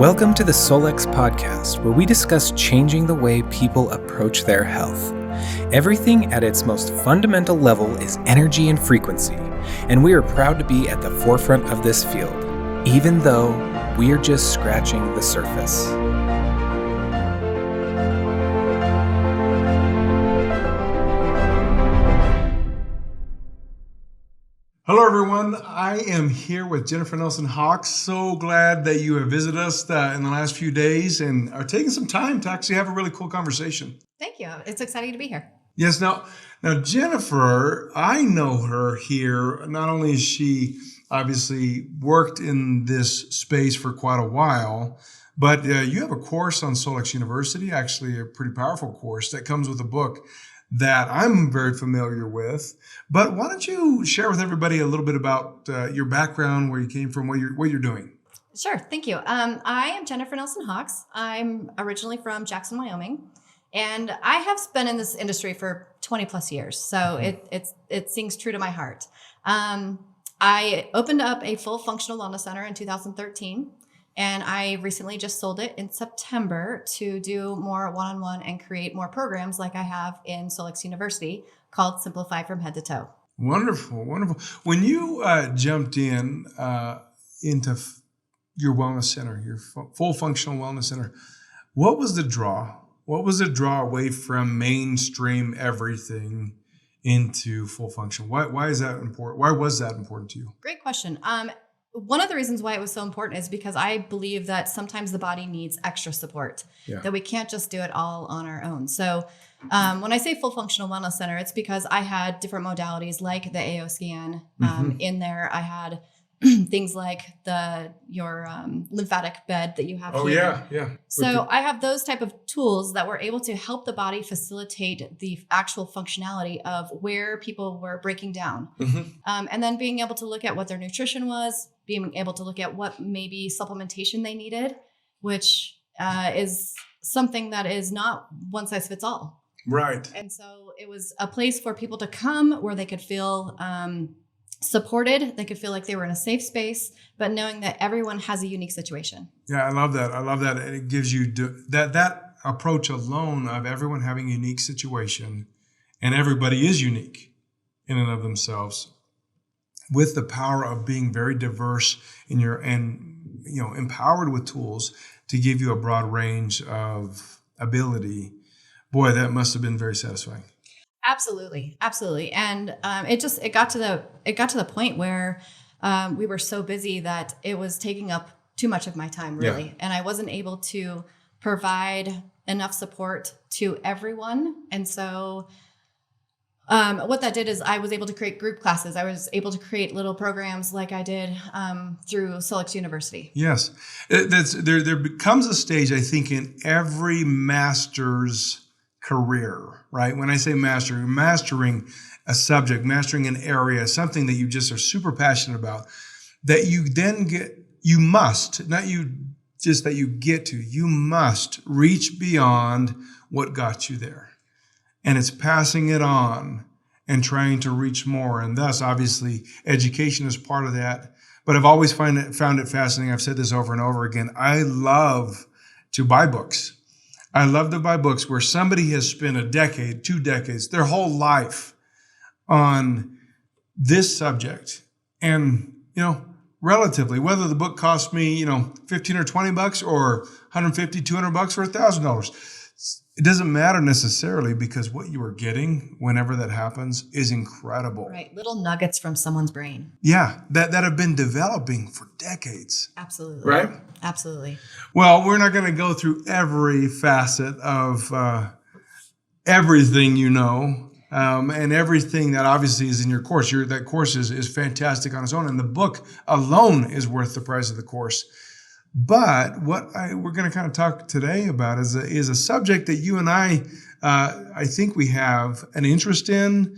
Welcome to the Solex podcast, where we discuss changing the way people approach their health. Everything at its most fundamental level is energy and frequency, and we are proud to be at the forefront of this field, even though we are just scratching the surface. Hello, everyone. I am here with Jennifer Nelson Hawks. So glad that you have visited us in the last few days and are taking some time to actually have a really cool conversation. Thank you. It's exciting to be here. Yes. Now Jennifer, I know her here. Not only has she obviously worked in this space for quite a while, but you have a course on Solex University, actually a pretty powerful course that comes with a book that I'm very familiar with. But why don't you share with everybody a little bit about your background, where you came from, what you're doing? Sure. Thank you. I am Jennifer Nelson Hawks. I'm originally from Jackson, Wyoming, and I have been in this industry for 20 plus years. So it sings true to my heart. I opened up a full functional wellness center in 2013. And I recently just sold it in September to do more one-on-one and create more programs like I have in Solex University called Simplify from Head to Toe. Wonderful, wonderful. When you jumped into your wellness center, your full functional wellness center, what was the draw? What was the draw away from mainstream everything into full function? Why is that important? Why was that important to you? Great question. One of the reasons why it was so important is because I believe that sometimes the body needs extra support, that we can't just do it all on our own. So when I say full functional wellness center, it's because I had different modalities like the AO scan in there. I had things like your lymphatic bed that you have here. Yeah. So I have those type of tools that were able to help the body facilitate the actual functionality of where people were breaking down. And then being able to look at what their nutrition was, being able to look at what maybe supplementation they needed, which is something that is not one size fits all. Right. And so it was a place for people to come where they could feel supported. They could feel like they were in a safe space, but knowing that everyone has a unique situation. Yeah, I love that. And it gives you that approach alone of everyone having a unique situation, and everybody is unique in and of themselves, with the power of being very diverse empowered with tools to give you a broad range of ability. Boy, that must have been very satisfying. Absolutely. And it got to the point where we were so busy that it was taking up too much of my time, really. Yeah. And I wasn't able to provide enough support to everyone. And so what that did is I was able to create group classes. I was able to create little programs like I did through Solex University. Yes. There becomes a stage, I think, in every master's career, right? When I say master, you're mastering a subject, mastering an area, something that you just are super passionate about, that you then you must reach beyond what got you there. And it's passing it on and trying to reach more. And thus, obviously, education is part of that. But I've always found it fascinating. I've said this over and over again. I love to buy books. I love to buy books where somebody has spent a decade, 2 decades, their whole life on this subject. And, relatively, whether the book cost me, $15 or $20 or $150, $200 or $1,000, it doesn't matter necessarily, because what you are getting whenever that happens is incredible. Right. Little nuggets from someone's brain. Yeah. That have been developing for decades. Absolutely. Right? Absolutely. Well, we're not going to go through every facet of everything and everything that obviously is in your course. That course is fantastic on its own, and the book alone is worth the price of the course. But what we're going to kind of talk today about is a subject that you and I think we have an interest in.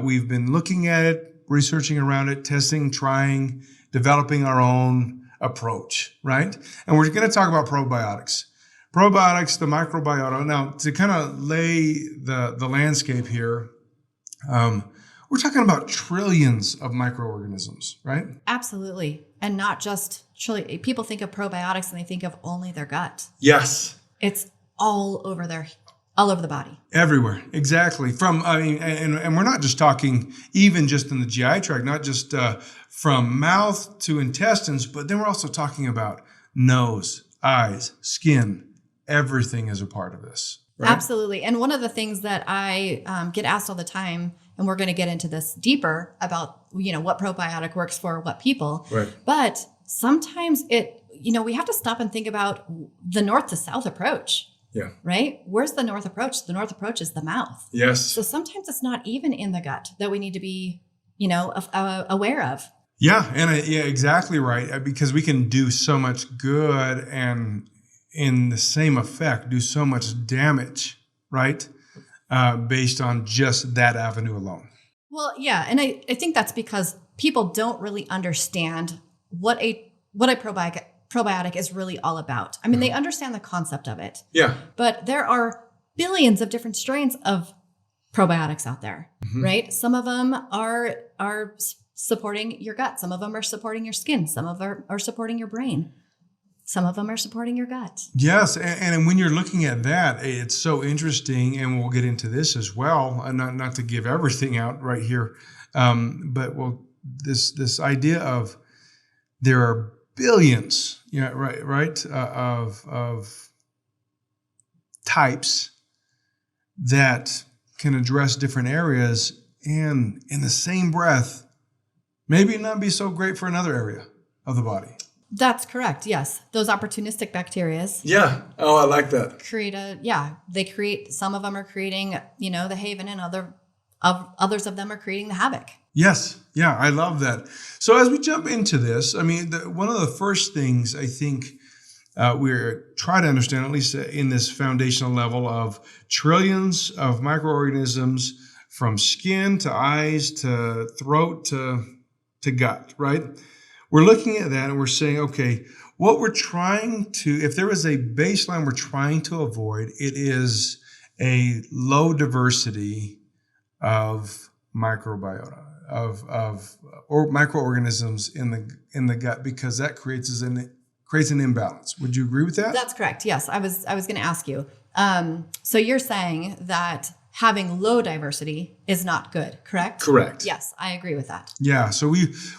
We've been looking at it, researching around it, testing, trying, developing our own approach, right? And we're going to talk about probiotics. Probiotics, the microbiota. Now, to kind of lay the landscape here, we're talking about trillions of microorganisms, right? Absolutely. And not just people think of probiotics and they think of only their gut. Yes. It's all over the body. Everywhere. Exactly. And we're not just talking even just in the GI tract, not just from mouth to intestines, but then we're also talking about nose, eyes, skin. Everything is a part of this. Right? Absolutely. And one of the things that I get asked all the time, and we're going to get into this deeper about, what probiotic works for what people. Right. But sometimes we have to stop and think about the north to south approach. Yeah. Right? Where's the north approach? The north approach is the mouth. Yes. So sometimes it's not even in the gut that we need to be, aware of. Yeah. And exactly right. Because we can do so much good and in the same effect, do so much damage, right? Based on just that avenue alone. Well, yeah. And I think that's because people don't really understand what a probiotic is really all about. I mean, they understand the concept of it. Yeah. But there are billions of different strains of probiotics out there, right? Some of them are supporting your gut. Some of them are supporting your skin. Some of them are supporting your brain. Some of them are supporting your gut. Yes. And when you're looking at that, it's so interesting. And we'll get into this as well. And not to give everything out right here. But this idea of there are billions, of types that can address different areas, and in the same breath, maybe not be so great for another area of the body. That's correct. Yes. Those opportunistic bacteria. Yeah. Oh, I like that. Some of them are creating, the haven, and others of them are creating the havoc. Yes. Yeah. I love that. So as we jump into this, I mean, one of the first things I think we're trying to understand, at least in this foundational level of trillions of microorganisms from skin to eyes to throat to gut, right? We're looking at that and we're saying, okay, what we're trying to, if there is a baseline we're trying to avoid, it is a low diversity of microbiota, or microorganisms in the gut, because that creates an imbalance. Would you agree with that? That's correct. Yes. I was going to ask you. So you're saying that having low diversity is not good, correct? Correct. Yes, I agree with that. Yeah. So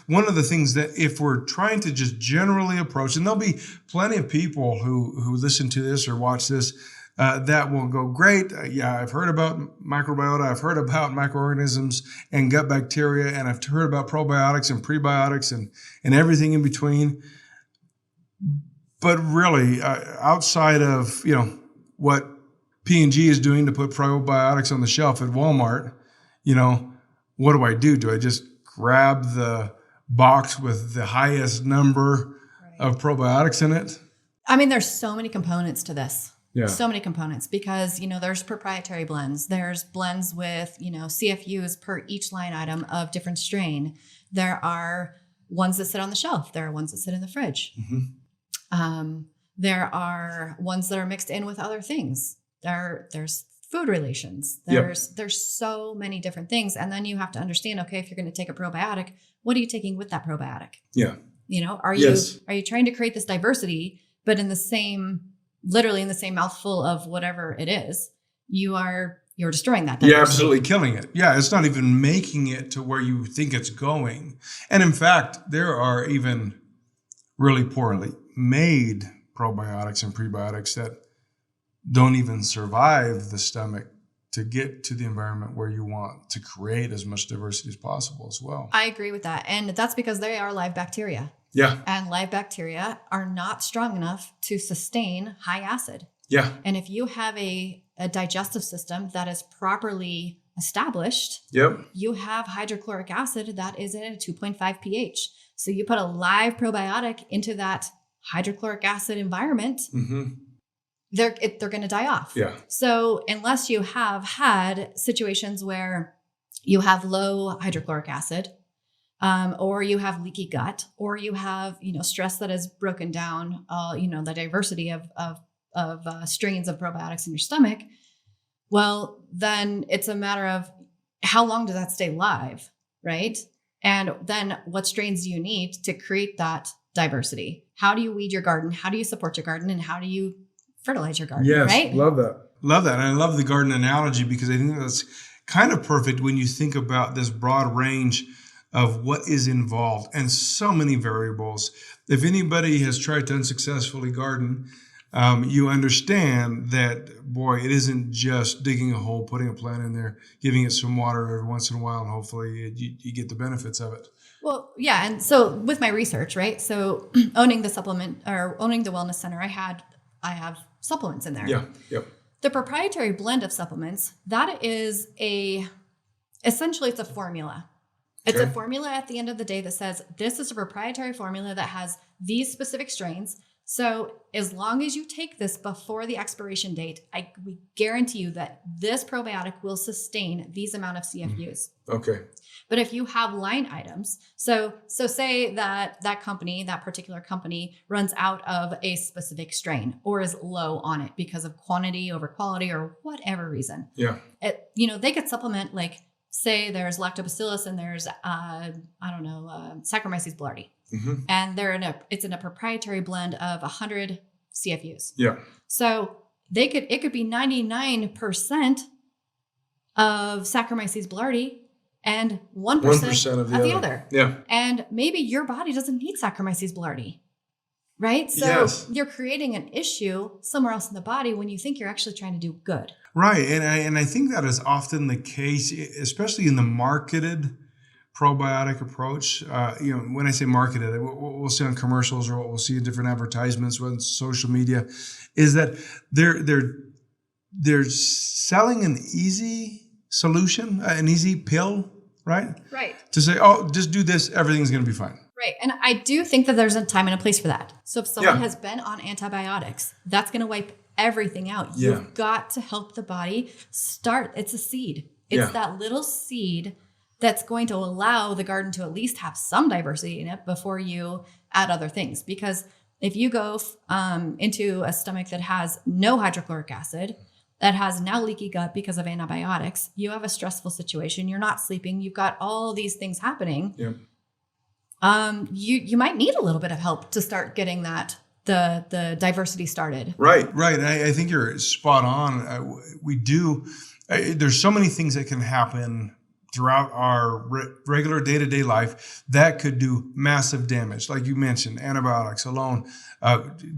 one of the things that if we're trying to just generally approach, and there'll be plenty of people who listen to this or watch this that will go, great. Yeah, I've heard about microbiota. I've heard about microorganisms and gut bacteria, and I've heard about probiotics and prebiotics and everything in between. But really, outside of, what P&G is doing to put probiotics on the shelf at Walmart, what do? Do I just grab the box with the highest number of probiotics in it? I mean, there's so many components to this. Yeah. So many components because, there's proprietary blends. There's blends with, CFUs per each line item of different strain. There are ones that sit on the shelf. There are ones that sit in the fridge. Mm-hmm. There are ones that are mixed in with other things. There's food relations. There's so many different things. And then you have to understand, okay, if you're going to take a probiotic, what are you taking with that probiotic? Yeah. Are you trying to create this diversity, but literally in the same mouthful of whatever it is, you're destroying that diversity. You're absolutely killing it. Yeah. It's not even making it to where you think it's going. And in fact, there are even really poorly made probiotics and prebiotics that don't even survive the stomach to get to the environment where you want to create as much diversity as possible as well. I agree with that. And that's because they are live bacteria. Yeah. And live bacteria are not strong enough to sustain high acid. Yeah. And if you have a digestive system that is properly established, you have hydrochloric acid that is at a 2.5 pH. So you put a live probiotic into that hydrochloric acid environment, they're going to die off. Yeah. So unless you have had situations where you have low hydrochloric acid, or you have leaky gut, or you have, stress that has broken down, the diversity of strains of probiotics in your stomach, well, then it's a matter of how long does that stay live, right? And then what strains do you need to create that diversity? How do you weed your garden? How do you support your garden? And how do you fertilize your garden, right? Love that. Love that. And I love the garden analogy because I think that's kind of perfect when you think about this broad range of what is involved and so many variables. If anybody has tried to unsuccessfully garden, you understand that, boy, it isn't just digging a hole, putting a plant in there, giving it some water every once in a while, and hopefully you get the benefits of it. Well, yeah. And so with my research, right? So owning the supplement or owning the wellness center, I have supplements in there. Yeah. Yep. The proprietary blend of supplements, that is essentially it's a formula. It's a formula at the end of the day that says this is a proprietary formula that has these specific strains. So as long as you take this before the expiration date, we guarantee you that this probiotic will sustain these amount of CFUs. Okay. But if you have line items, so say that particular company runs out of a specific strain or is low on it because of quantity over quality or whatever reason. Yeah. They could supplement, like say there's lactobacillus and there's Saccharomyces boulardii. Mm-hmm. And it's in a proprietary blend of 100 CFUs. Yeah. So it could be 99% of Saccharomyces boulardii and 1% of the other. Yeah. And maybe your body doesn't need Saccharomyces boulardii, right? So you're creating an issue somewhere else in the body when you think you're actually trying to do good. Right. And I think that is often the case, especially in the marketed probiotic approach. When I say marketed, what we'll see on commercials or what we'll see in different advertisements on social media is that they're selling an easy solution, an easy pill, right? Right. To say, oh, just do this, everything's going to be fine. Right. And I do think that there's a time and a place for that. So if someone has been on antibiotics, that's going to wipe everything out. You've got to help the body start. It's a seed. It's that little seed that's going to allow the garden to at least have some diversity in it before you add other things. Because if you go into a stomach that has no hydrochloric acid, that has now leaky gut because of antibiotics, you have a stressful situation, you're not sleeping, you've got all these things happening. Yeah. You might need a little bit of help to start getting the diversity started. Right. And I think you're spot on. We do. There's so many things that can happen throughout our regular day-to-day life that could do massive damage. Like you mentioned, antibiotics alone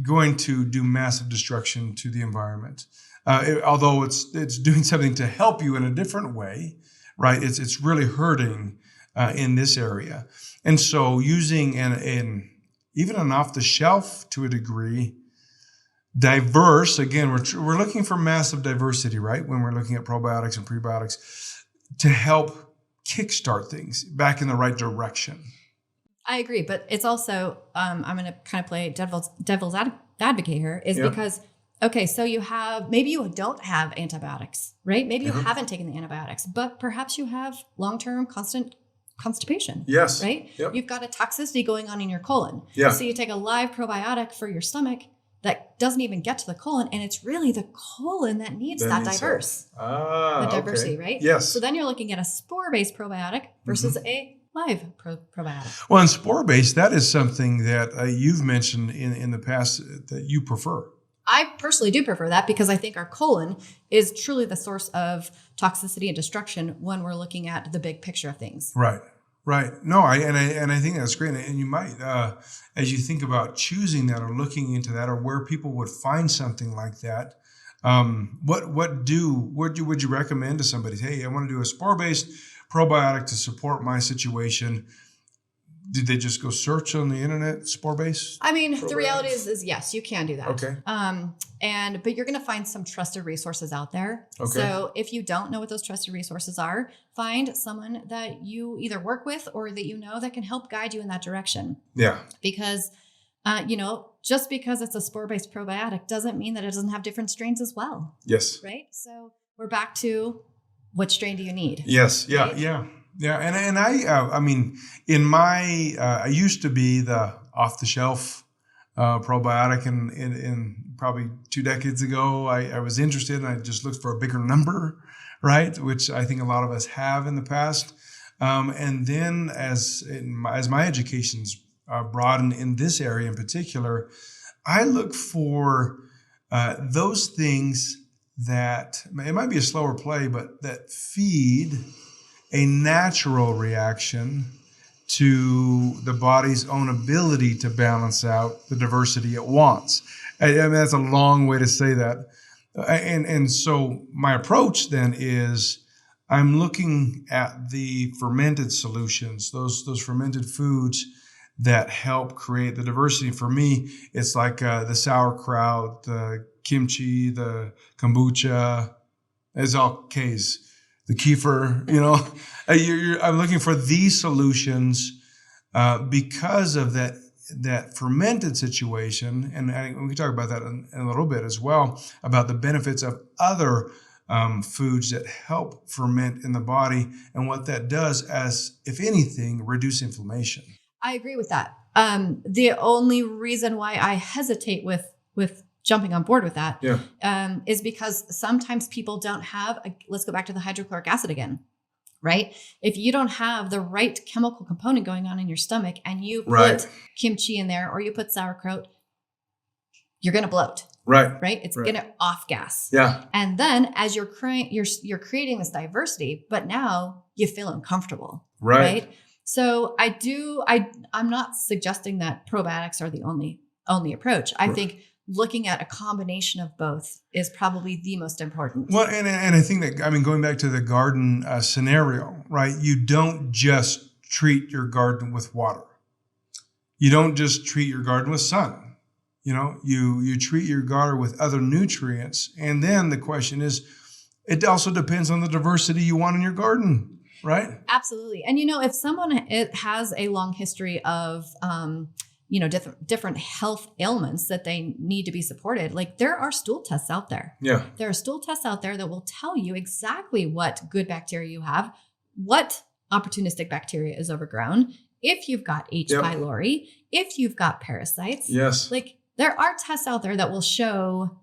going to do massive destruction to the environment. Although it's doing something to help you in a different way, right? It's really hurting in this area. And so using even an off-the-shelf to a degree, diverse, again, we're looking for massive diversity, right? When we're looking at probiotics and prebiotics to help kickstart things back in the right direction. I agree, but it's also, I'm going to kind of play devil's advocate here, because, okay, so maybe you don't have antibiotics, right? Maybe you haven't taken the antibiotics, but perhaps you have long-term constant constipation. Yes. Right? Yep. You've got a toxicity going on in your colon. Yeah. So you take a live probiotic for your stomach that doesn't even get to the colon, and it's really the colon that needs that diverse. The diversity, right? Yes. So then you're looking at a spore-based probiotic versus a live probiotic. Well, and spore-based, that is something that you've mentioned in the past that you prefer. I personally do prefer that because I think our colon is truly the source of toxicity and destruction when we're looking at the big picture of things. Right. No, I think that's great. And you might, as you think about choosing that or looking into that or where people would find something like that, would you recommend to somebody? Hey, I want to do a spore-based probiotic to support my situation. Did they just go search on the internet, spore-based? I mean, the reality is yes, you can do that. Okay. But you're going to find some trusted resources out there. Okay. So if you don't know what those trusted resources are, find someone that you either work with or that you know that can help guide you in that direction. Yeah. Because, just because it's a spore-based probiotic doesn't mean that it doesn't have different strains as well. Yes. Right? So we're back to what strain do you need? Yes. Yeah. Right? Yeah. Yeah, and I mean, I used to be the off-the-shelf probiotic, and probably 2 decades ago, I was interested, and I just looked for a bigger number, right? Which I think a lot of us have in the past. And then as my education's broadened in this area in particular, I look for those things that it might be a slower play, but that feed a natural reaction to the body's own ability to balance out the diversity it wants. I mean, that's a long way to say that. And so my approach then is I'm looking at the fermented solutions, those fermented foods that help create the diversity. For me, it's like the sauerkraut, the kimchi, the kombucha, it's all K's, the kefir, I'm looking for these solutions because of that fermented situation. And we can talk about that in a little bit as well, about the benefits of other foods that help ferment in the body and what that does as, if anything, reduce inflammation. I agree with that. The only reason why I hesitate with jumping on board with that is because sometimes people don't have, let's go back to the hydrochloric acid again, right? If you don't have the right chemical component going on in your stomach and you put kimchi in there or you put sauerkraut, you're going to bloat. Right. It's going to off gas. Yeah. And then as you're creating this diversity, but now you feel uncomfortable. Right. So I'm not suggesting that probiotics are the only approach. I think looking at a combination of both is probably the most important. Well, and I think that, going back to the garden scenario, right? You don't just treat your garden with water. You don't just treat your garden with sun. You treat your garden with other nutrients. And then the question is, it also depends on the diversity you want in your garden, right? Absolutely. And, if someone has a long history of, different health ailments that they need to be supported, like there are stool tests out there. Yeah. There are stool tests out there that will tell you exactly what good bacteria you have, what opportunistic bacteria is overgrown, if you've got H. pylori, if you've got parasites. Yes. Like there are tests out there that will show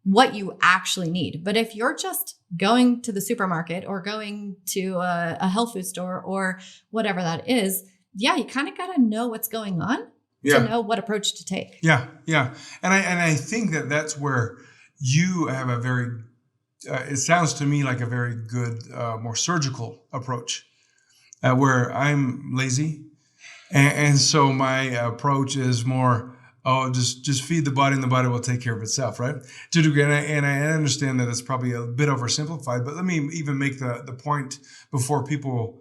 what you actually need. But if you're just going to the supermarket or going to a health food store or whatever that is, you kind of got to know what's going on to know what approach to take. Yeah. And I think that's where you have a very, it sounds to me like a very good, more surgical approach, where I'm lazy. And so my approach is more, just feed the body and the body will take care of itself, right? To a degree, and I understand that it's probably a bit oversimplified, but let me even make the point before people,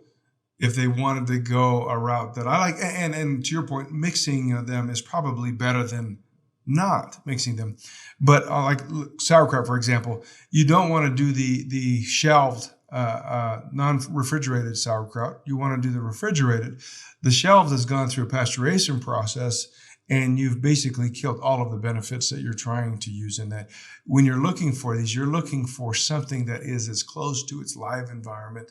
if they wanted to go a route that I like, and to your point, mixing them is probably better than not mixing them. But like sauerkraut, for example, you don't want to do the shelved, non-refrigerated sauerkraut. You want to do the refrigerated. The shelved has gone through a pasteurization process, and you've basically killed all of the benefits that you're trying to use in that. When you're looking for these, you're looking for something that is as close to its live environment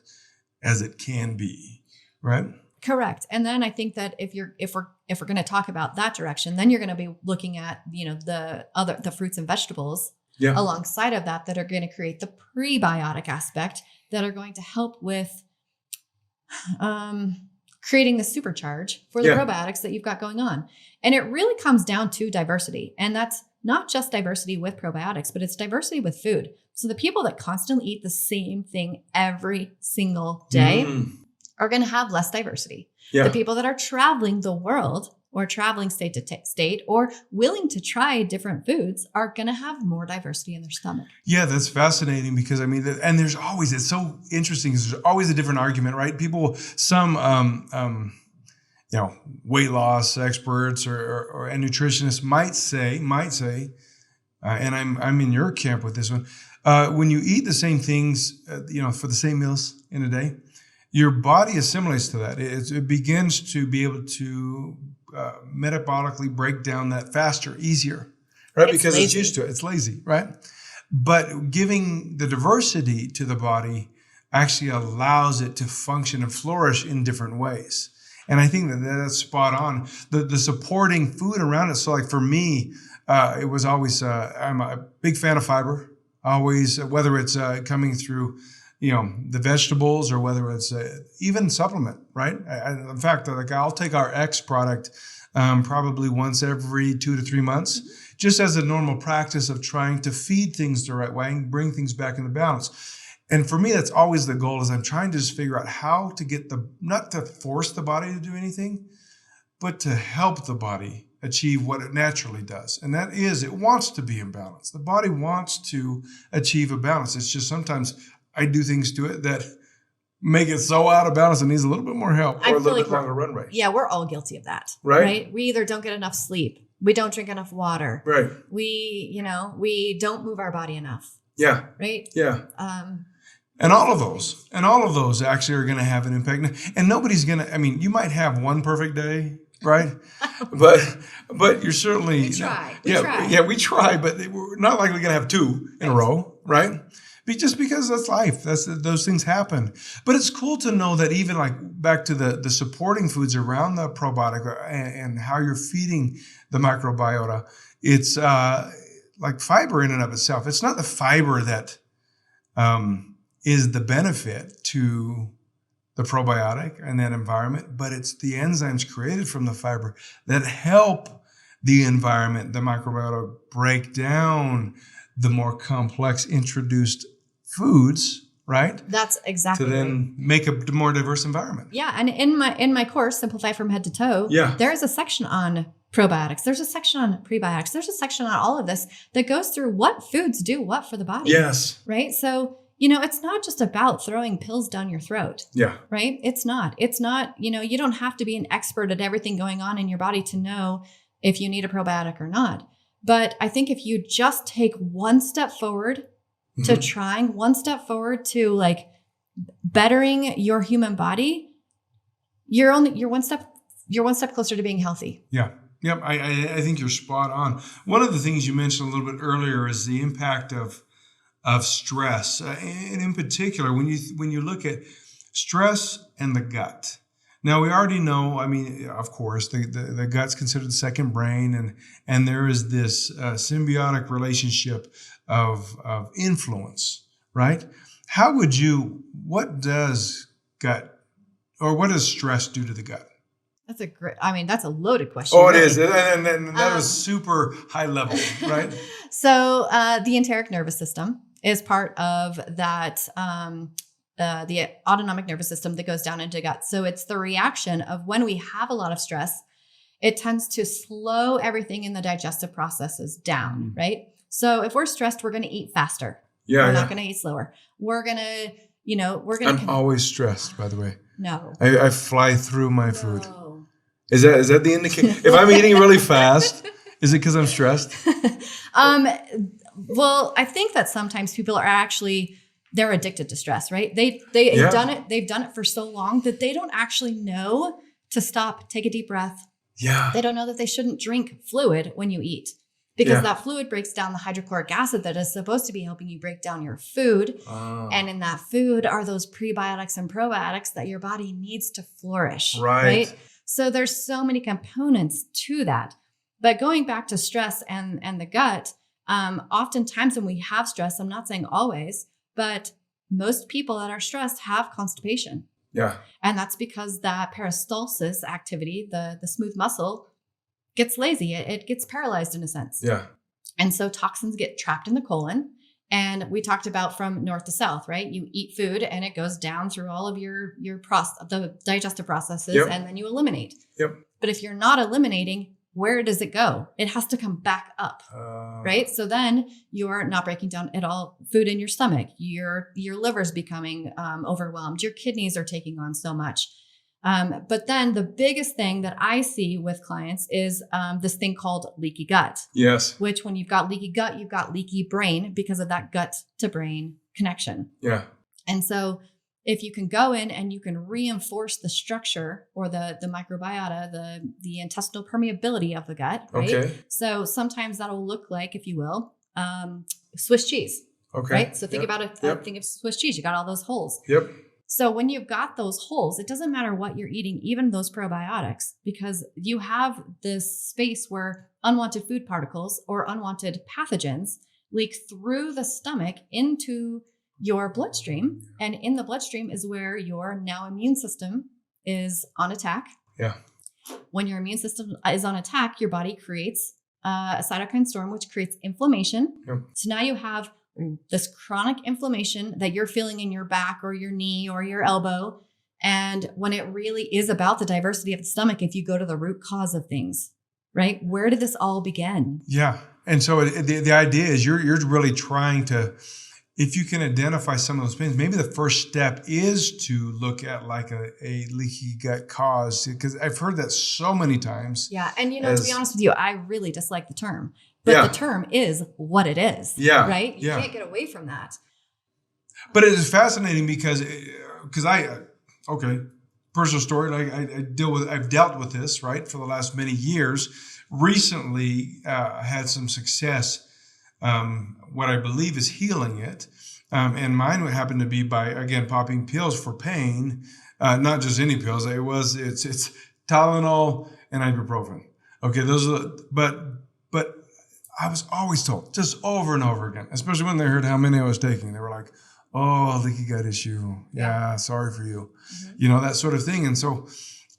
as it can be, right? Correct. And then I think that if we're going to talk about that direction, then you're going to be looking at, the fruits and vegetables alongside of that are going to create the prebiotic aspect that are going to help with creating the supercharge for the probiotics that you've got going on. And it really comes down to diversity. And that's not just diversity with probiotics, but it's diversity with food. So the people that constantly eat the same thing every single day are going to have less diversity. Yeah. The people that are traveling the world or traveling state to state or willing to try different foods are going to have more diversity in their stomach. Yeah, that's fascinating because and there's always, it's so interesting because there's always a different argument, right? People, some, weight loss experts or nutritionists might say, and I'm in your camp with this one, when you eat the same things, for the same meals in a day, your body assimilates to that. It begins to be able to metabolically break down that faster, easier, right? Because it's used to it. It's lazy, right? But giving the diversity to the body actually allows it to function and flourish in different ways. And I think that's spot on. The supporting food around it. So like for me, it was always, I'm a big fan of fiber. Always, whether it's coming through, the vegetables or whether it's even supplement, right? In fact, like I'll take our X product probably once every 2 to 3 months, just as a normal practice of trying to feed things the right way and bring things back into balance. And for me, that's always the goal, is I'm trying to just figure out how to get not to force the body to do anything, but to help the body achieve what it naturally does. And that is, it wants to be in balance. The body wants to achieve a balance. It's just sometimes I do things to it that make it so out of balance it needs a little bit more help or a little bit longer runway. Yeah, we're all guilty of that. Right? We either don't get enough sleep. We don't drink enough water. Right. We don't move our body enough. Yeah. Right? Yeah. And all of those actually are going to have an impact. And nobody's going to, you might have one perfect day, right? but you're certainly... We try. We try, but we're not likely going to have 2 in a row, right? Just because that's life. Those things happen. But it's cool to know that even like back to the supporting foods around the probiotic and how you're feeding the microbiota, it's like fiber in and of itself. It's not the fiber that is the benefit to the probiotic and that environment, but it's the enzymes created from the fiber that help the environment, the microbiota, break down the more complex introduced foods, right? That's exactly to then make a more diverse environment. Yeah, and in my course, Simplify from Head to Toe, there is a section on probiotics. There's a section on prebiotics. There's a section on all of this that goes through what foods do what for the body. Yes. Right? So, it's not just about throwing pills down your throat. Yeah. Right? It's not, you don't have to be an expert at everything going on in your body to know if you need a probiotic or not. But I think if you just take one step forward to trying, one step forward to like bettering your human body, you're one step closer to being healthy. Yeah. Yep. I think you're spot on. One of the things you mentioned a little bit earlier is the impact of stress, and in particular, when you look at stress and the gut. Now, we already know, of course, the gut's considered the second brain, and there is this symbiotic relationship of influence, right? What does stress do to the gut? That's a loaded question. Oh, it is. And that was super high level, right? So the enteric nervous system is part of that, the autonomic nervous system that goes down into gut. So it's the reaction of when we have a lot of stress, it tends to slow everything in the digestive processes down, right? So if we're stressed, we're going to eat faster. Yeah. We're not going to eat slower. We're going to, I'm always stressed, by the way. No. I fly through my food. Is that the indication? If I'm eating really fast, is it because I'm stressed? Well, I think that sometimes people are actually, they're addicted to stress, right? They've done it. They've done it for so long that they don't actually know to stop, take a deep breath. Yeah. They don't know that they shouldn't drink fluid when you eat because that fluid breaks down the hydrochloric acid that is supposed to be helping you break down your food. Oh. And in that food are those prebiotics and probiotics that your body needs to flourish. Right? So there's so many components to that. But going back to stress and the gut, oftentimes when we have stress, I'm not saying always, but most people that are stressed have constipation. Yeah. And that's because that peristalsis activity, the smooth muscle, gets lazy. It gets paralyzed in a sense. Yeah. And so toxins get trapped in the colon. And we talked about from north to south, right? You eat food and it goes down through all of the digestive processes, and then you eliminate. Yep. But if you're not eliminating, where does it go? It has to come back up, right? So then you're not breaking down at all food in your stomach. Your liver's becoming overwhelmed. Your kidneys are taking on so much. But then the biggest thing that I see with clients is this thing called leaky gut. Yes. Which when you've got leaky gut, you've got leaky brain because of that gut to brain connection. Yeah. And so if you can go in and you can reinforce the structure or the microbiota, the intestinal permeability of the gut, right? Okay. So sometimes that'll look like, if you will, Swiss cheese. Okay. Right? So think about it. Think of Swiss cheese. You got all those holes. Yep. So when you've got those holes, it doesn't matter what you're eating, even those probiotics, because you have this space where unwanted food particles or unwanted pathogens leak through the stomach into your bloodstream. And in the bloodstream is where your now immune system is on attack. Yeah. When your immune system is on attack, your body creates a cytokine storm, which creates inflammation. Yep. So now you have this chronic inflammation that you're feeling in your back or your knee or your elbow. And when it really is about the diversity of the stomach, if you go to the root cause of things, right? Where did this all begin? Yeah. And so the idea is you're really trying to, if you can identify some of those things, maybe the first step is to look at like a leaky gut cause, because I've heard that so many times. Yeah. And, to be honest with you, I really dislike the term, but the term is what it is. Yeah. Right? You can't get away from that. But it is fascinating because personal story, like I've dealt with this, right, for the last many years. Recently, I had some success, what I believe is healing it. And mine would happen to be by, again, popping pills for pain, not just any pills. It's Tylenol and ibuprofen. Okay, those are, but I was always told, just over and over again, especially when they heard how many I was taking, they were like, oh, leaky gut issue. Yeah, sorry for you. Mm-hmm. That sort of thing. And so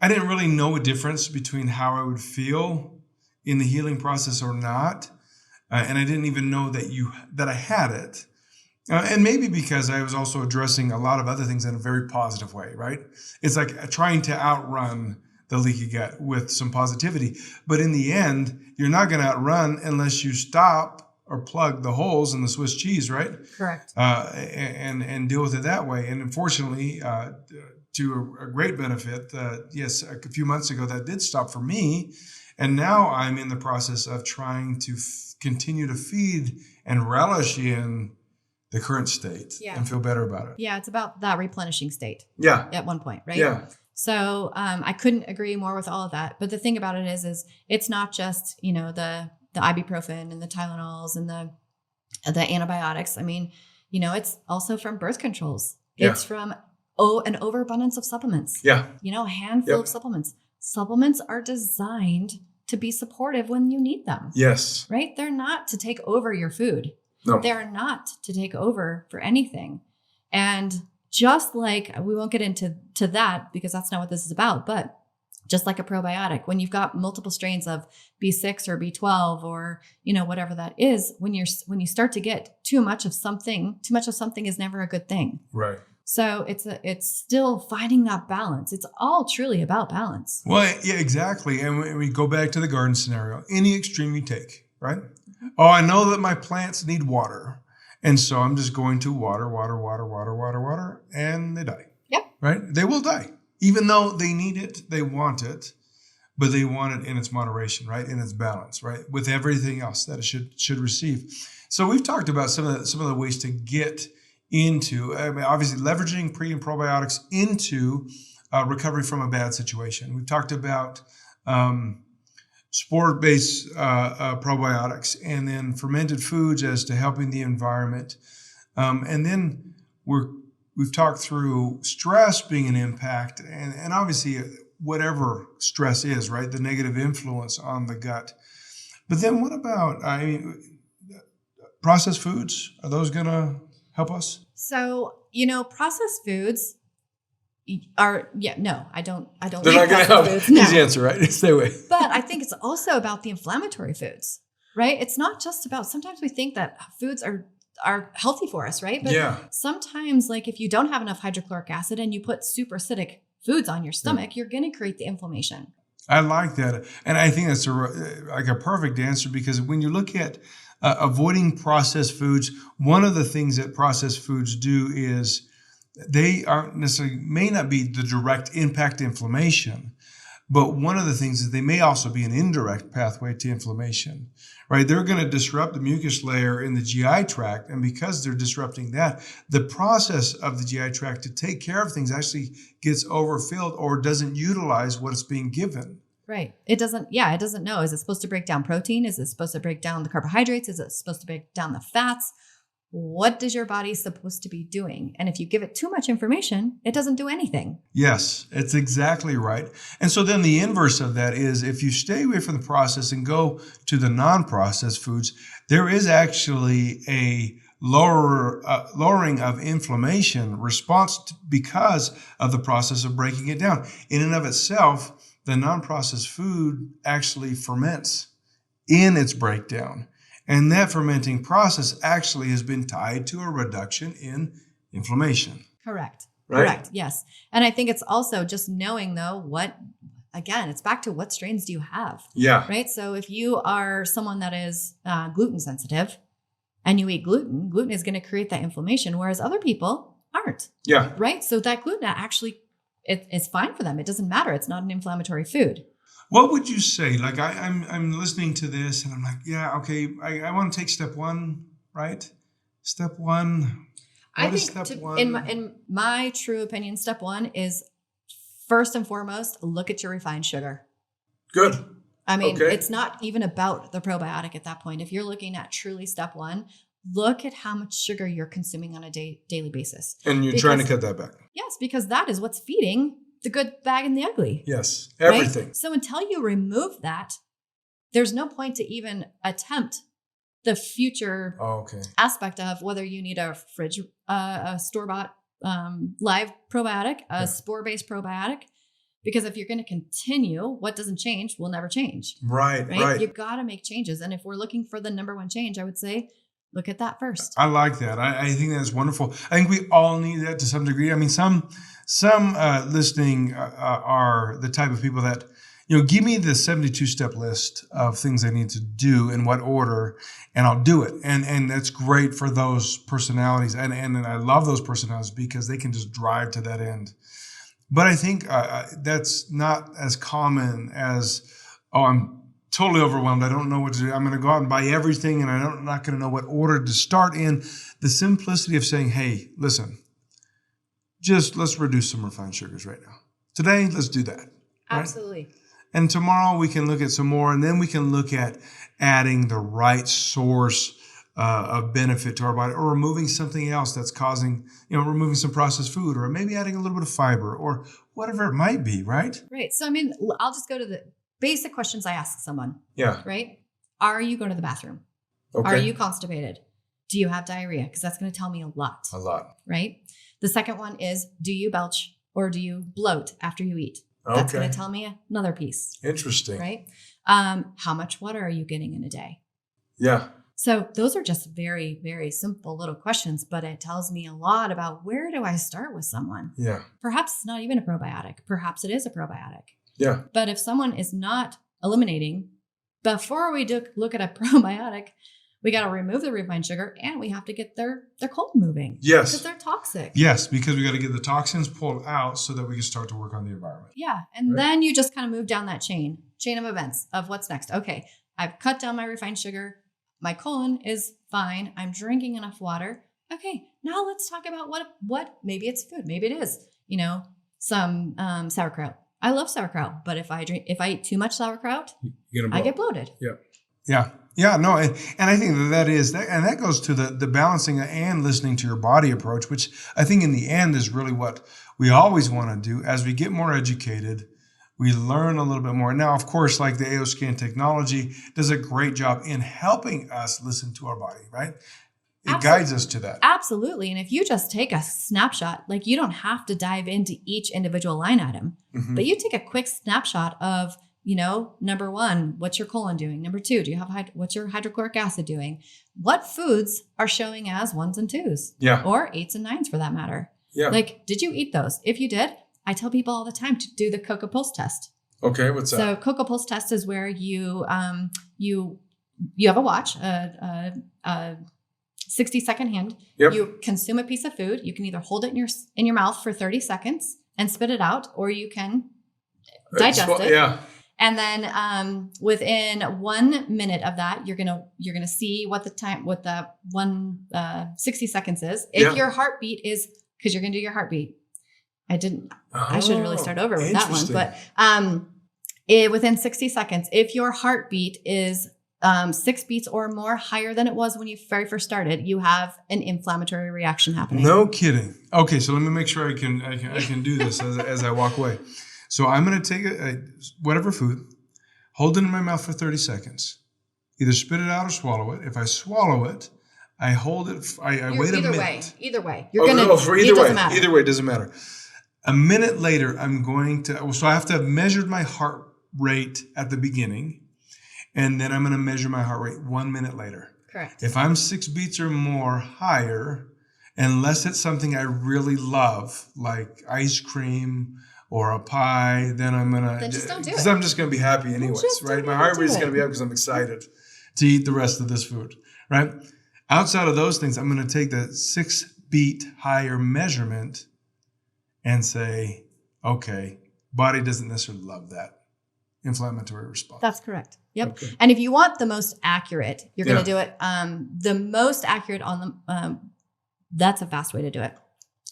I didn't really know a difference between how I would feel in the healing process or not. And I didn't even know that I had it. And maybe because I was also addressing a lot of other things in a very positive way, right? It's like trying to outrun the leaky gut with some positivity. But in the end, you're not going to outrun unless you stop or plug the holes in the Swiss cheese, right? Correct. And deal with it that way. And unfortunately, to a great benefit, yes, a few months ago, that did stop for me. And now I'm in the process of trying to continue to feed and relish in the current state and feel better about it. Yeah, it's about that replenishing state. Yeah. At one point, right? Yeah. So I couldn't agree more with all of that. But the thing about it is it's not just, the ibuprofen and the Tylenols and the antibiotics. I mean, it's also from birth controls. Yeah. It's from an overabundance of supplements. Yeah. A handful of supplements. Supplements are designed to be supportive when you need them. Yes. Right? They're not to take over your food. No. They're not to take over for anything. And just like, we won't get into that because that's not what this is about, but just like a probiotic, when you've got multiple strains of B6 or B12 or, whatever that is, when you start to get too much of something is never a good thing. Right. So it's still finding that balance. It's all truly about balance. Well, yeah, exactly. And we go back to the garden scenario, any extreme you take, right? Oh, I know that my plants need water. And so I'm just going to water, and they die. Yep. Right? They will die. Even though they need it, they want it, but they want it in its moderation, right? In its balance, right? With everything else that it should receive. So we've talked about some of the ways to get into, obviously leveraging pre and probiotics into recovery from a bad situation. We've talked about spore-based probiotics, and then fermented foods as to helping the environment. And then we've talked through stress being an impact, and obviously whatever stress is, right? The negative influence on the gut. But then what about, processed foods? Are those going to help us? So, processed foods are, no, I don't. They're not going to help. Foods, no. Easy answer, right? Stay away. But I think it's also about the inflammatory foods, right? It's not just about, sometimes we think that foods are healthy for us, right? But sometimes, like if you don't have enough hydrochloric acid and you put super acidic foods on your stomach, you're going to create the inflammation. I like that. And I think that's a perfect answer, because when you look at avoiding processed foods, one of the things that processed foods do is they aren't necessarily, may not be the direct impact to inflammation, but one of the things is they may also be an indirect pathway to inflammation, right? They're going to disrupt the mucus layer in the GI tract. And because they're disrupting that, the process of the GI tract to take care of things actually gets overfilled or doesn't utilize what is being given. Right. It doesn't know. Is it supposed to break down protein? Is it supposed to break down the carbohydrates? Is it supposed to break down the fats? What is your body supposed to be doing? And if you give it too much information, it doesn't do anything. Yes, it's exactly right. And so then the inverse of that is, if you stay away from the process and go to the non-processed foods, there is actually a lowering of inflammation because of the process of breaking it down. In and of itself, the non-processed food actually ferments in its breakdown. And that fermenting process actually has been tied to a reduction in inflammation. Correct. Right? Correct. Yes. And I think it's also just knowing though, again, it's back to what strains do you have? Yeah. Right. So if you are someone that is gluten sensitive and you eat gluten, gluten is going to create that inflammation, whereas other people aren't. Yeah. Right. So that gluten actually, it's fine for them. It doesn't matter. It's not an inflammatory food. What would you say? Like I'm listening to this and I'm like, yeah, okay, I want to take step one, right? Step one. I think in my true opinion, step one is first and foremost, look at your refined sugar. Good. I mean, It's not even about the probiotic at that point. If you're looking at truly step one, look at how much sugar you're consuming on a daily basis. And you're trying to cut that back. Yes, because that is what's feeding the good, bad, and the ugly. Yes, everything. Right? So until you remove that, there's no point to even attempt the future aspect of whether you need a store-bought live probiotic, a spore-based probiotic. Because if you're going to continue, what doesn't change will never change. Right. You got to make changes. And if we're looking for the number one change, I would say, look at that first. I like that. I think that's wonderful. I think we all need that to some degree. I mean, some listening are the type of people that, give me the 72-step list of things I need to do in what order, and I'll do it. And that's great for those personalities. And I love those personalities because they can just drive to that end. But I think that's not as common as, I'm totally overwhelmed. I don't know what to do. I'm going to go out and buy everything, and I'm not going to know what order to start in. The simplicity of saying, hey, listen, just let's reduce some refined sugars right now. Today, let's do that. Right? Absolutely. And tomorrow we can look at some more, and then we can look at adding the right source of benefit to our body, or removing something else that's causing, removing some processed food, or maybe adding a little bit of fiber, or whatever it might be, right? Right. So, I mean, I'll just go to the basic questions I ask someone. Yeah. Right? Are you going to the bathroom? Okay. Are you constipated? Do you have diarrhea? Because that's going to tell me a lot. A lot. Right? The second one is, do you belch or do you bloat after you eat? That's going to tell me another piece. Interesting. Right? How much water are you getting in a day? Yeah. So those are just very, very simple little questions, but it tells me a lot about where do I start with someone? Yeah. Perhaps it's not even a probiotic. Perhaps it is a probiotic. Yeah. But if someone is not eliminating, before we look at a probiotic, we got to remove the refined sugar and we have to get their colon moving. Yes. Because they're toxic. Yes, because we got to get the toxins pulled out so that we can start to work on the environment. Yeah. And then you just kind of move down that chain of events of what's next. Okay. I've cut down my refined sugar. My colon is fine. I'm drinking enough water. Okay. Now let's talk about what maybe it's food. Maybe it is, some sauerkraut. I love sauerkraut, but if I eat too much sauerkraut, I get bloated. Yeah. No, and I think that goes to the balancing and listening to your body approach, which I think in the end is really what we always want to do. As we get more educated, we learn a little bit more. Now, of course, like the AO scan technology does a great job in helping us listen to our body, right? It guides us to that. Absolutely. And if you just take a snapshot, like you don't have to dive into each individual line item, but you take a quick snapshot of, number one, what's your colon doing? Number two, what's your hydrochloric acid doing? What foods are showing as 1s and 2s? Yeah. Or 8s and 9s for that matter. Yeah. Like, did you eat those? If you did, I tell people all the time to do the Coca Pulse test. Okay. What's that? So Coca Pulse test is where you have a watch, a 60-second hand. Yep. You consume a piece of food. You can either hold it in your mouth for 30 seconds and spit it out, or you can digest it. Yeah. And then within 1 minute of that, you're gonna see what the 60 seconds is. If your heartbeat is, because you're gonna do your heartbeat. I should really start over with that one. But within 60 seconds, if your heartbeat is 6 beats or more higher than it was when you very first started, you have an inflammatory reaction happening. No kidding. Okay, so let me make sure I can do this as I walk away. So I'm going to take whatever food, hold it in my mouth for 30 seconds, either spit it out or swallow it. If I swallow it, I hold it. I wait a minute. Either way, you're gonna. For it doesn't matter. Either way, it doesn't matter. A minute later, I'm going to. So I have to have measured my heart rate at the beginning, and then I'm going to measure my heart rate 1 minute later. Correct. If I'm 6 beats or more higher, unless it's something I really love, like ice cream or a pie, then I'm gonna. Then just don't do it. Because I'm just gonna be happy anyways, right? My heart rate is gonna be up because I'm excited to eat the rest of this food, right? Outside of those things, I'm gonna take the 6 beat higher measurement and say, okay, body doesn't necessarily love that inflammatory response. That's correct. Yep. Okay. And if you want the most accurate, you're going to do it. The most accurate on the, that's a fast way to do it,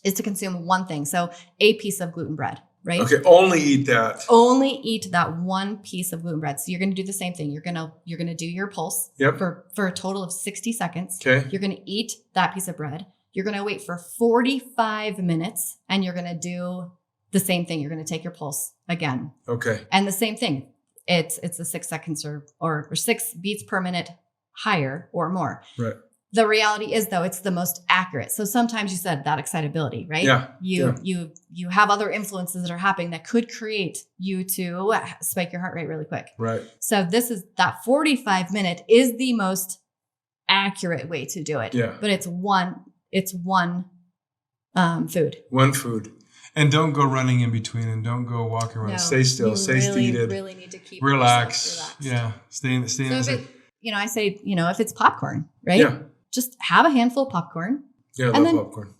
is to consume one thing. So a piece of gluten bread, right? Okay. Only eat that. Only eat that one piece of gluten bread. So you're going to do the same thing. You're going to do your pulse for a total of 60 seconds. Okay. You're going to eat that piece of bread. You're going to wait for 45 minutes and you're going to do the same thing. You're going to take your pulse again. Okay. And the same thing. It's the 6 seconds or 6 beats per minute higher or more. Right. The reality is though, it's the most accurate. So sometimes you said that excitability, right? Yeah. You have other influences that are happening that could create you to spike your heart rate really quick. Right. So that 45 minute is the most accurate way to do it. Yeah. But it's one food. One food. And don't go running in between and don't go walking around. No, stay still, stay seated. Really need to keep relax. relaxed. Yeah. Stay in So the I say, if it's popcorn, right? Yeah. Just have a handful of popcorn. Yeah, I love popcorn.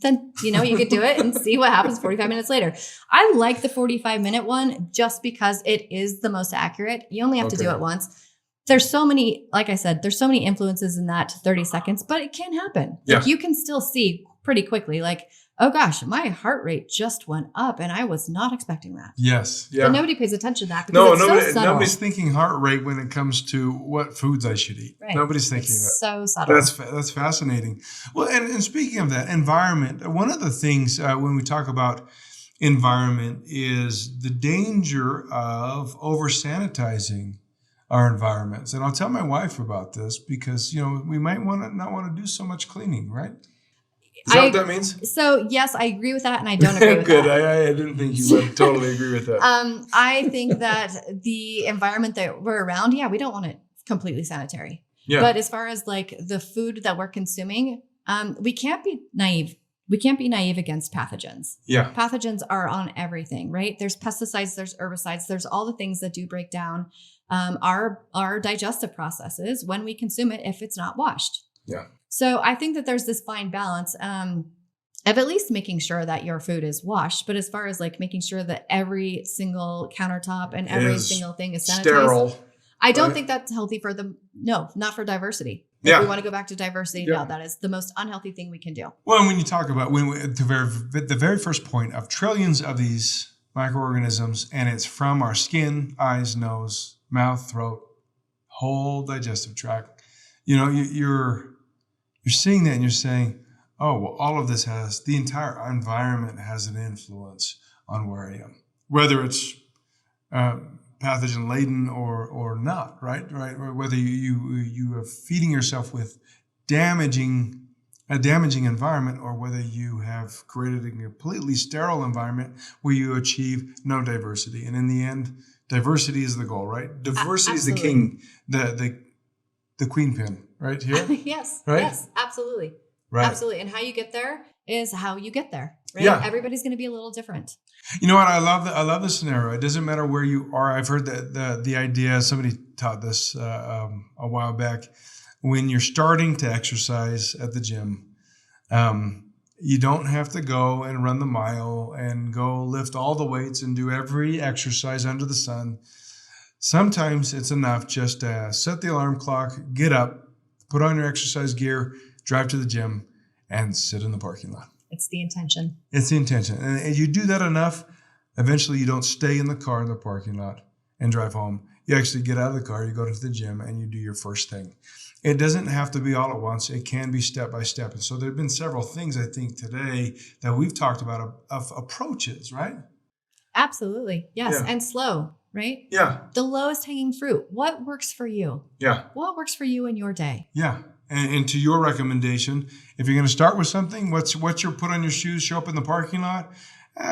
Then, you could do it and see what happens 45 minutes later. I like the 45-minute one just because it is the most accurate. You only have to do it once. There's so many, like I said, there's so many influences in that 30 seconds, but it can happen. Yeah. Like you can still see pretty quickly, like, oh gosh, my heart rate just went up and I was not expecting that. Yes. Yeah. But nobody pays attention to that because it's so subtle. Nobody's thinking heart rate when it comes to what foods I should eat. Right. Nobody's thinking that. So subtle. That's fascinating. Well, and speaking of that, environment, one of the things when we talk about environment is the danger of over-sanitizing our environments. And I'll tell my wife about this because, we might not want to do so much cleaning, right? Is that what that means? So yes, I agree with that, and I don't agree with Good. that. I didn't think you would totally agree with that. I think that the environment that we're around, we don't want it completely sanitary. Yeah. But as far as like the food that we're consuming, we can't be naive. We can't be naive against pathogens. Yeah. Pathogens are on everything, right? There's pesticides, there's herbicides, there's all the things that do break down our digestive processes when we consume it if it's not washed. Yeah. So I think that there's this fine balance of at least making sure that your food is washed. But as far as like making sure that every single countertop and every single thing is sanitized, sterile. I don't think that's healthy for not for diversity. If we want to go back to diversity, no, that is the most unhealthy thing we can do. Well, and when you talk about the very first point of trillions of these microorganisms, and it's from our skin, eyes, nose, mouth, throat, whole digestive tract, you're seeing that and you're saying, oh, well, all of this the entire environment has an influence on where I am, whether it's pathogen laden or not, right? Or whether you are feeding yourself with a damaging environment, or whether you have created a completely sterile environment where you achieve no diversity. And in the end, diversity is the goal, right? Diversity is the king, the queen pin, right here. Yes. Right? Yes, absolutely. Right. Absolutely. And how you get there is how you get there, right? Yeah. Everybody's going to be a little different. You know what? I love the scenario. It doesn't matter where you are. I've heard the idea, somebody taught this a while back. When you're starting to exercise at the gym, you don't have to go and run the mile and go lift all the weights and do every exercise under the sun. Sometimes it's enough just to set the alarm clock, get up, put on your exercise gear, drive to the gym, and sit in the parking lot. It's the intention. It's the intention. And you do that enough, eventually you don't stay in the car in the parking lot and drive home. You actually get out of the car, you go to the gym, and you do your first thing. It doesn't have to be all at once. It can be step by step. And so there have been several things, I think, today that we've talked about of approaches, right? Absolutely. Yes. Yeah. And slow. right? Yeah. The lowest hanging fruit. What works for you? Yeah. What works for you in your day? Yeah. And to your recommendation, if you're going to start with something, what's your put on your shoes, show up in the parking lot?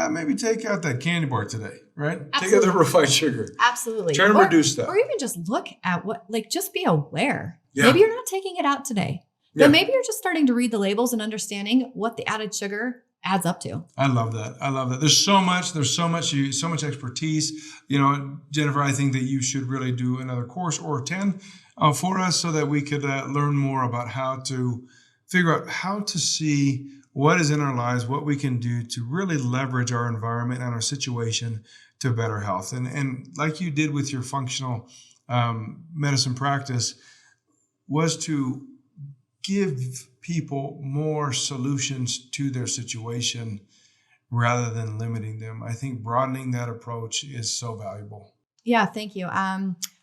Maybe take out that candy bar today, right? Absolutely. Take out the refined sugar. Absolutely. Try to reduce that. Or even just look at just be aware. Yeah. Maybe you're not taking it out today, but maybe you're just starting to read the labels and understanding what the added sugar adds up to. I love that. There's so much expertise. Jennifer, I think that you should really do another course or 10 for us so that we could learn more about how to figure out how to see what is in our lives, what we can do to really leverage our environment and our situation to better health. And like you did with your functional medicine practice, was to give people more solutions to their situation rather than limiting them. I think broadening that approach is so valuable. Yeah, thank you.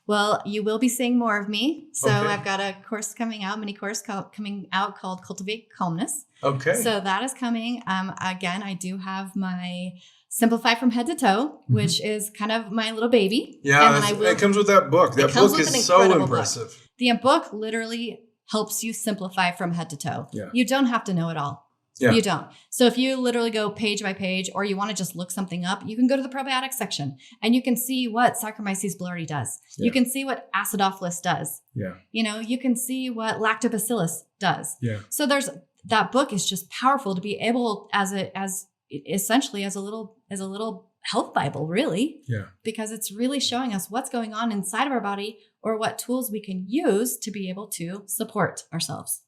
Well, you will be seeing more of me. So Okay. I've got a course coming out, mini course coming out called Cultivate Calmness. Okay. So that is coming. Again, I do have my Simplify from Head to Toe, which is kind of my little baby. Yeah, And then it comes with that book. That book is so impressive. The book literally helps you simplify from head to toe. Yeah. You don't have to know it all. Yeah. You don't. So if you literally go page by page, or you want to just look something up, you can go to the probiotics section and you can see what Saccharomyces boulardii does. Yeah. You can see what Acidophilus does. Yeah. You can see what Lactobacillus does. Yeah. So that book is just powerful to be able essentially as a little health Bible, really. Yeah. Because it's really showing us what's going on inside of our body or what tools we can use to be able to support ourselves.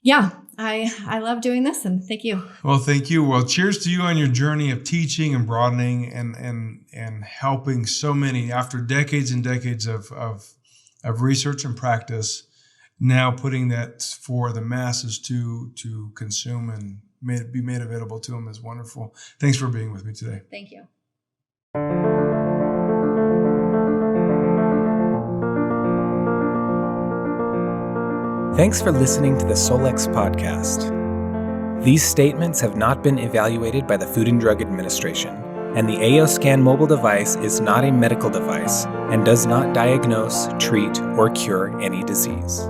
Yeah. I love doing this, and thank you. Well, thank you. Well, cheers to you on your journey of teaching and broadening and helping so many after decades and decades of research and practice, now putting that for the masses to consume and be made available to them is wonderful. Thanks for being with me today. Thank you. Thanks for listening to the Solex podcast. These statements have not been evaluated by the Food and Drug Administration, and the AOScan mobile device is not a medical device and does not diagnose, treat, or cure any disease.